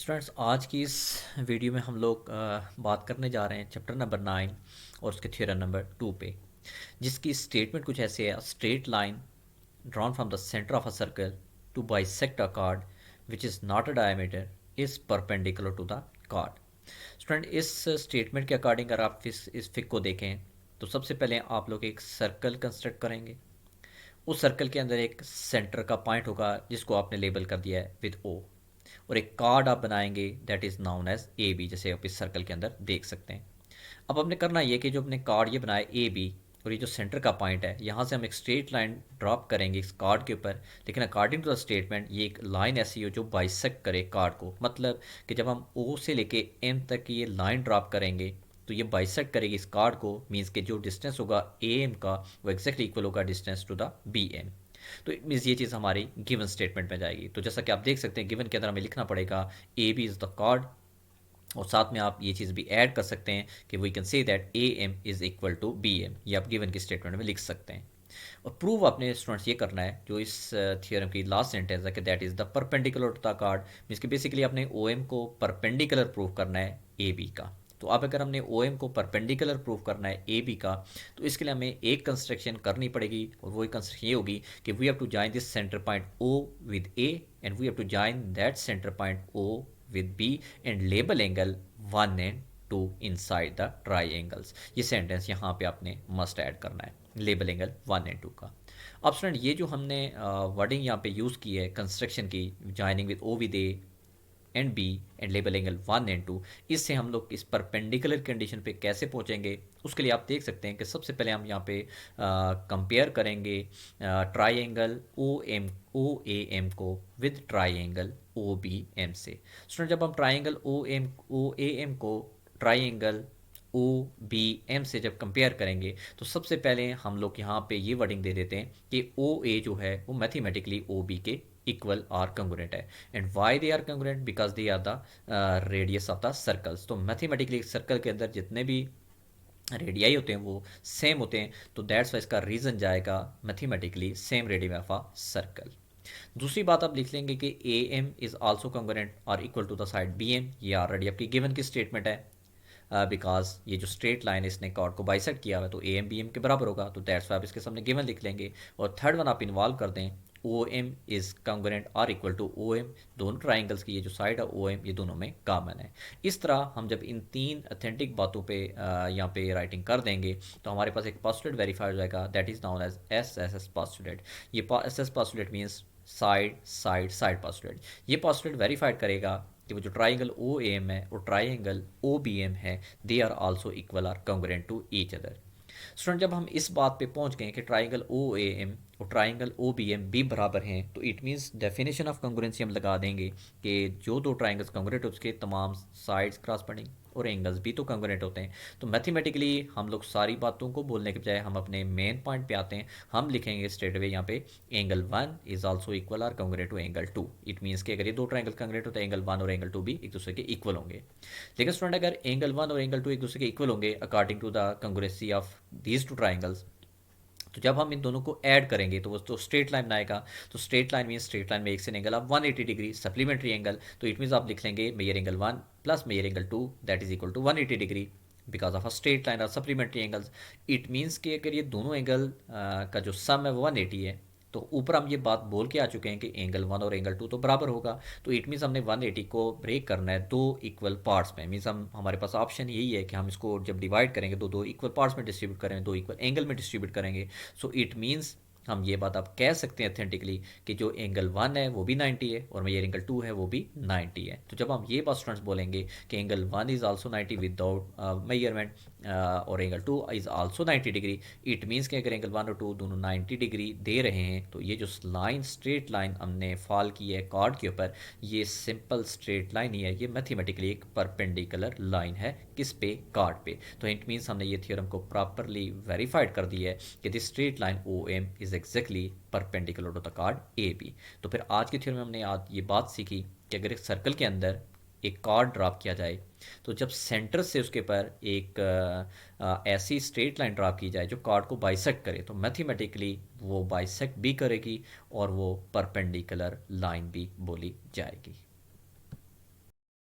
Students, आज की इस वीडियो में हम लोग बात करने जा रहे हैं चैप्टर नंबर 9 और उसके थ्योरम नंबर 2 पे, जिसकी स्टेटमेंट कुछ ऐसे है: straight line drawn from the centre of a circle to bisect a chord which is not a diameter is perpendicular to the chord. Student, इस स्टेटमेंट के अकॉर्डिंग अगर आप इस फिक को देखें तो सबसे पहले आप लोग एक सर्कल कंस्ट्रक्ट करेंगे। उस सर्कल के अंदर एक सेंटर का पॉइंट होगा जिसको आपने लेबल कर दिया है विद ओ, और एक कार्ड आप बनाएंगे that is known as A B, जैसे आप इस सर्कल के अंदर देख सकते हैं। अब हमने करना ये कि जो अपने कार्ड ये बनाया ए बी और ये जो सेंटर का पॉइंट है, यहाँ से हम एक स्ट्रेट लाइन ड्रॉप करेंगे इस कार्ड के ऊपर। लेकिन अकॉर्डिंग टू द स्टेटमेंट ये एक लाइन ऐसी हो जो बाइसेक्ट करे कार्ड को, मतलब कि जब हम ओ से लेके एम तक की ये लाइन ड्रॉप करेंगे तो ये बाइसेक्ट करेगी इस कार्ड को। मीन्स कि जो डिस्टेंस होगा ए एम का वो एक्जैक्टली इक्वल होगा distance to the B M. तो इट मीन्स ये चीज़ हमारी गिवन स्टेटमेंट में जाएगी। तो जैसा कि आप देख सकते हैं गिवन के अंदर हमें लिखना पड़ेगा A B is the chord, और साथ में आप ये चीज़ भी ऐड कर सकते हैं कि we can say that A M is equal to B M. ये आप गिवन की स्टेटमेंट में लिख सकते हैं। और प्रूव अपने स्टूडेंट्स ये करना है जो इस थियोरम की लास्ट सेंटेंस है कि that is the perpendicular to the chord. Means कि बेसिकली अपने ओ एम को परपेंडिकुलर प्रूव करना है ए बी का। तो अब अगर हमने ओ एम को परपेंडिकुलर प्रूव करना है ए बी का, तो इसके लिए हमें एक कंस्ट्रक्शन करनी पड़ेगी, और वो कंस्ट्रक्शन ये होगी कि we have to join this centre point O with A, and we have to join that centre point O with B and label angle 1 and 2 inside the triangles। ये सेंटेंस यहाँ पे आपने मस्ट ऐड करना है, label angle 1 and 2 का। अब student, ये जो हमने वर्डिंग यहाँ पे यूज़ की है कंस्ट्रक्शन की, joining with O with A and B and label angle 1 and 2, इससे हम लोग इस परपेंडिकुलर कंडीशन पे कैसे पहुंचेंगे उसके लिए आप देख सकते हैं कि सबसे पहले हम यहाँ पे कंपेयर करेंगे ट्राइंगल ओ ए एम को with triangle O B M से। स्टूडेंट, जब हम ट्राइंगल ओ ए एम को ट्राइंगल ओ बी एम से जब कंपेयर करेंगे तो सबसे पहले हम लोग यहाँ पे ये वर्डिंग दे देते हैं कि ओ ए जो है वो मैथमेटिकली ओ बी के इक्वल आर कंग्रुएंट है। And why they are congruent? Because they are the radius of the circles. तो मैथमेटिकली सर्कल के अंदर जितने भी रेडियाई होते हैं वो सेम होते हैं, तो दैट्स वाई इसका रीजन जाएगा mathematically same radius of a circle. दूसरी बात आप लिख लेंगे कि A M is also congruent और equal to the side B M. ये ऑलरेडी आपकी गिवन की स्टेटमेंट है, बिकॉज ये जो स्ट्रेट लाइन है इसने कॉर्ड को बाइसेक्ट किया हुआ है, तो ए एम बी एम के बराबर होगा, तो दैट्स वाई आप इसके सामने गिवन लिख लेंगे। और थर्ड वन आप इन्वॉल्व कर दें, ओ एम इज़ कंग्रुएंट और इक्वल टू ओ एम। दोनों ट्राइंगल्स की ये जो साइड है ओ एम, ये दोनों में कॉमन है। इस तरह हम जब इन तीन अथेंटिक बातों पे यहाँ पे राइटिंग कर देंगे तो हमारे पास एक पॉस्टुलेट वेरीफाई हो जाएगा, that is known as S S S postulate. ये S S postulate means side side side postulate. ये पॉस्टुलेट वेरीफाइड करेगा कि वो जो ट्राइंगल ओ एम है और ट्राइंगल ओ बी एम है, they are also equal or congruent to each other. Student, जब हम इस बात पे पहुंच गए कि ट्राइंगल ओ ए एम और ट्राइंगल ओ बी एम भी बराबर हैं, तो it means definition of congruency हम लगा देंगे कि जो दो ट्राइंगल्स कंग्रुएंट उसके तमाम साइड्स क्रॉसपेंडिंग और एंगल्स भी तो कंग्रुएंट होते हैं। तो मैथमेटिकली हम लोग सारी बातों को बोलने के बजाय हम अपने मेन पॉइंट पे आते हैं। हम लिखेंगे स्ट्रेट अवे यहाँ पे angle 1 is also equal or congruent to angle 2। It means कि अगर ये दो ट्राइंगल कंग्रुएंट होते हैं, एंगल 1 और एंगल 2 भी एक दूसरे के इक्वल होंगे। लेकिन स्टूडेंट, अगर एंगल 1 और एंगल 2 एक दूसरे के इक्वल होंगे according to the congruency of these two triangles, तो जब हम इन दोनों को ऐड करेंगे तो वो तो स्ट्रेट लाइन बनाएगा। तो straight line mean straight line में एक से एंगल आप 180 डिग्री सप्लीमेंट्री एंगल, तो इट मीन्स आप लिख लेंगे measure angle 1 plus measure angle 2 that is equal to 180 degree because of a straight line और सप्लीमेंट्री एंगल्स। इट मीन्स कि अगर ये दोनों एंगल का जो सम है वो 180 है, तो ऊपर हम ये बात बोल के आ चुके हैं कि एंगल 1 और एंगल 2 तो बराबर होगा। तो इट मीन्स हमने 180 को ब्रेक करना है दो इक्वल पार्ट्स में। मीन्स हम हमारे पास ऑप्शन यही है कि हम इसको जब डिवाइड करेंगे तो दो इक्वल पार्ट्स में डिस्ट्रीब्यूट करेंगे, दो इक्वल एंगल में डिस्ट्रीब्यूट करेंगे। सो इट मीन्स हम ये बात आप कह सकते हैं अथेंटिकली कि जो एंगल 1 है वो भी 90 है और मेजर एंगल 2 है वो भी 90 है। तो जब हम ये बात स्टूडेंट्स बोलेंगे कि angle 1 is also 90 without measurement और angle 2 is also 90 degree, it means कि अगर एंगल 1 और 2 दोनों 90 डिग्री दे रहे हैं तो ये जो लाइन स्ट्रेट लाइन हमने फॉल की है कार्ड के ऊपर, ये सिंपल स्ट्रेट लाइन ही है। ये मैथमेटिकली एक परपेंडिकुलर लाइन है किस पे? कार्ड पे। तो इट मीन्स हमने ये थ्योरम को प्रॉपरली वेरीफाइड कर दिया है कि this straight line O M is exactly perpendicular to the chord A B. तो फिर आज की थ्योरम में हमने आज ये बात सीखी कि अगर एक सर्कल के अंदर एक कार्ड ड्रॉप किया जाए तो जब सेंटर से उसके पर एक ऐसी स्ट्रेट लाइन ड्रॉप की जाए जो कार्ड को बाइसेक्ट करे, तो मैथमेटिकली वो बाइसेक्ट भी करेगी और वो परपेंडिकुलर लाइन भी बोली जाएगी।